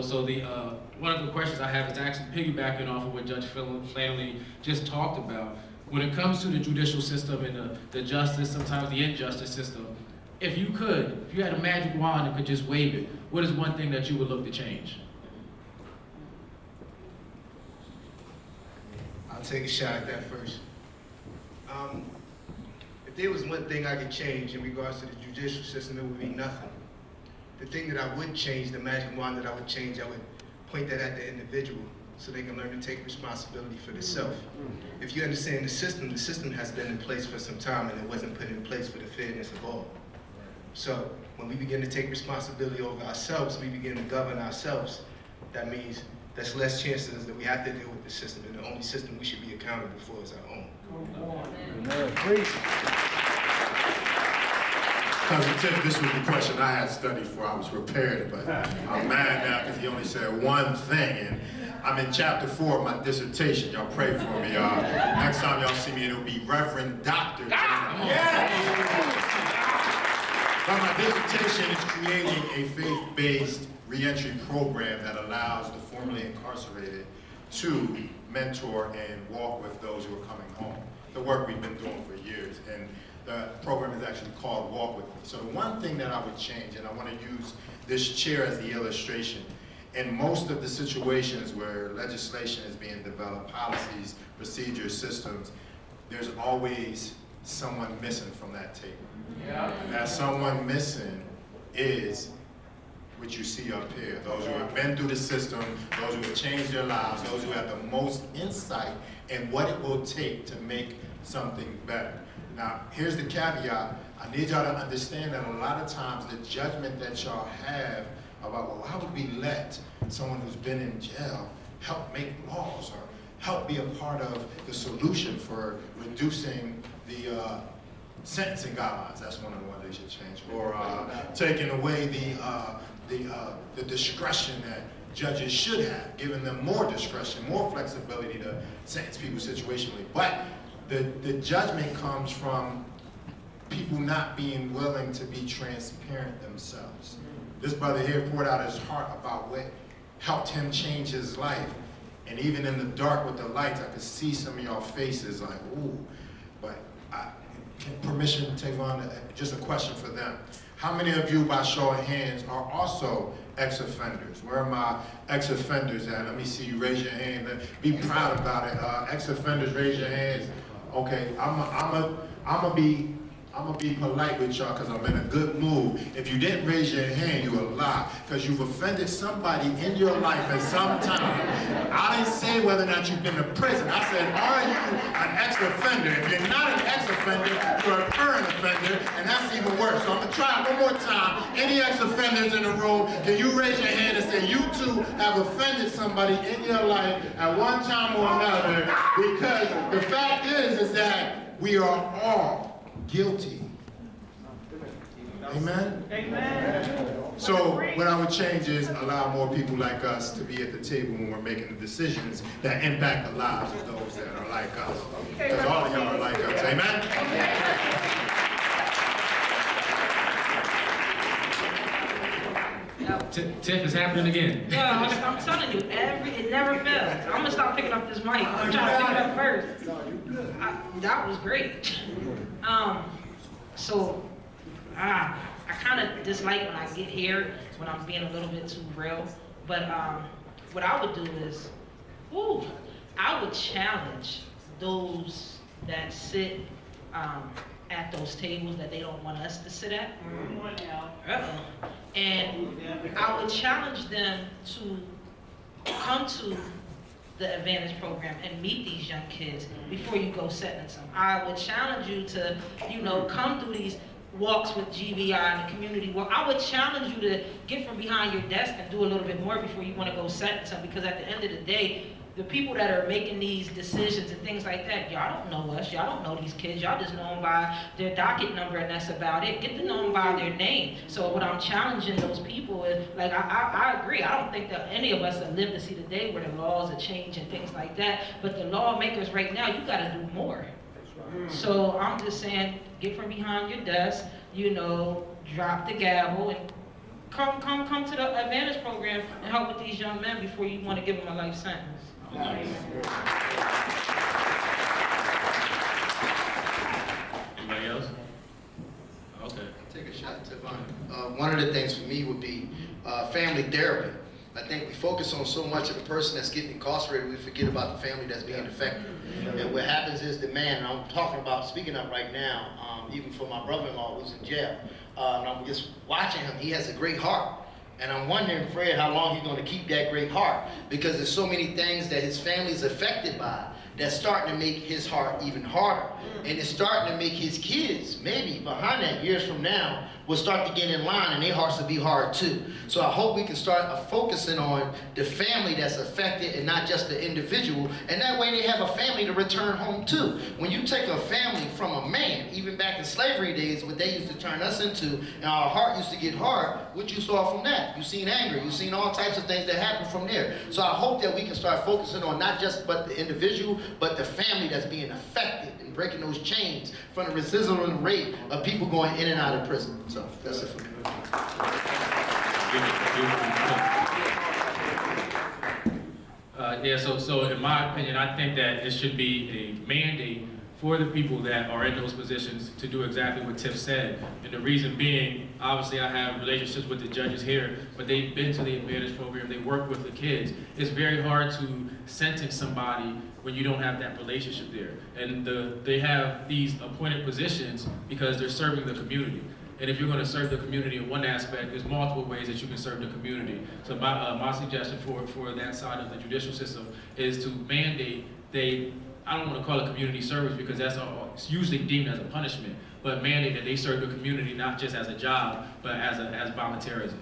So the one of the questions I have is actually piggybacking off of what Judge Flannery just talked about. When it comes to the judicial system and the justice, sometimes the injustice system, if you had a magic wand and could just wave it, what is one thing that you would look to change? I'll take a shot at that first. If there was one thing I could change in regards to the judicial system, it would be nothing. The thing that I would change, the magic wand that I would change, I would point that at the individual so they can learn to take responsibility for themselves. If you understand the system has been in place for some time and it wasn't put in place for the fairness of all. So when we begin to take responsibility over ourselves, we begin to govern ourselves. That means there's less chances that we have to deal with the system, and the only system we should be accountable for is our own. Cousin Tiff, this was the question I had studied for. I was prepared, but I'm mad now because he only said one thing. And I'm in chapter 4 of my dissertation. Y'all pray for me, y'all. Next time y'all see me, it'll be Reverend Dr. But my dissertation is creating a faith-based reentry program that allows the formerly incarcerated to mentor and walk with those who are coming home. The work we've been doing for years. And the program is actually called Walk With Me. So the one thing that I would change, and I want to use this chair as the illustration, in most of the situations where legislation is being developed, policies, procedures, systems, there's always someone missing from that table. Yeah. And that someone missing is what you see up here. Those who have been through the system, those who have changed their lives, those who have the most insight in what it will take to make something better. Now, here's the caveat. I need y'all to understand that a lot of times the judgment that y'all have about, well, why would we let someone who's been in jail help make laws or help be a part of the solution for reducing the sentencing guidelines? That's one of the ones they should change. Or taking away the discretion that judges should have, giving them more discretion, more flexibility to sentence people situationally. But the judgment comes from people not being willing to be transparent themselves. This brother here poured out his heart about what helped him change his life. And even in the dark with the lights, I could see some of y'all faces like, ooh. But permission, Tavon, just a question for them. How many of you, by show of hands, are also ex-offenders? Where are my ex-offenders at? Let me see you raise your hand. Be proud about it. Ex-offenders, raise your hands. Okay, I'm gonna be polite with y'all because I'm in a good mood. If you didn't raise your hand, you a lie, because you've offended somebody in your life at some time. I didn't say whether or not you've been to prison. I said, are you an ex-offender? If you're not an ex-offender, you're a current offender, and that's even worse. So I'm gonna try it one more time. Any ex-offenders in the room, can you raise your hand and say you too have offended somebody in your life at one time or another? Because the fact is that we are all guilty. Amen? Amen. So what I would change is allow more people like us to be at the table when we're making the decisions that impact the lives of those that are like us. Because all of y'all are like us. Amen? Tiff is happening again. Yeah, I'm telling you, it never fails. I'm gonna stop picking up this mic. I'm trying to pick it up first. That was great. I kind of dislike when I get here, when I'm being a little bit too real. But what I would do is, I would challenge those that sit at those tables that they don't want us to sit at. And I would challenge them to come to the Advantage program and meet these young kids before you go sentence them. I would challenge you to, come through these walks with GBI and the community walk. I would challenge you to get from behind your desk and do a little bit more before you want to go sentence them, because at the end of the day, the people that are making these decisions and things like that, y'all don't know us, y'all don't know these kids, y'all just know them by their docket number and that's about it. Get to know them by their name. So what I'm challenging those people is, like, I agree, I don't think that any of us have lived to see the day where the laws are changed and things like that, but the lawmakers right now, you gotta do more. So I'm just saying, get from behind your desk, drop the gavel and come to the Advantage program and help with these young men before you want to give them a life sentence. Anybody else? Okay. Take a shot, Tavon. One of the things for me would be family therapy. I think we focus on so much of the person that's getting incarcerated, we forget about the family that's being affected. And what happens is the man, and I'm talking about, speaking up right now, even for my brother-in-law who's in jail, and I'm just watching him, he has a great heart. And I'm wondering, Fred, how long he's going to keep that great heart, because there's so many things that his family is affected by that's starting to make his heart even harder. And it's starting to make his kids, maybe behind that, years from now, will start to get in line and their hearts will be hard too. So I hope we can start focusing on the family that's affected and not just the individual, and that way they have a family to return home to. When you take a family from a man, even back in slavery days, what they used to turn us into, and our heart used to get hard, what you saw from that? You seen anger, you seen all types of things that happen from there. So I hope that we can start focusing on not just but the individual, but the family that's being affected and breaking those chains from the residual rate of people going in and out of prison. So that's it for me. Yeah, so in my opinion, I think that it should be a mandate for the people that are in those positions to do exactly what Tiff said. And the reason being, obviously I have relationships with the judges here, but they've been to the Advantage program, they work with the kids. It's very hard to sentence somebody when you don't have that relationship there. And they have these appointed positions because they're serving the community. And if you're going to serve the community in one aspect, there's multiple ways that you can serve the community. So my suggestion for that side of the judicial system is to mandate I don't want to call it community service because it's usually deemed as a punishment, but mandate that they serve the community not just as a job, but as volunteerism.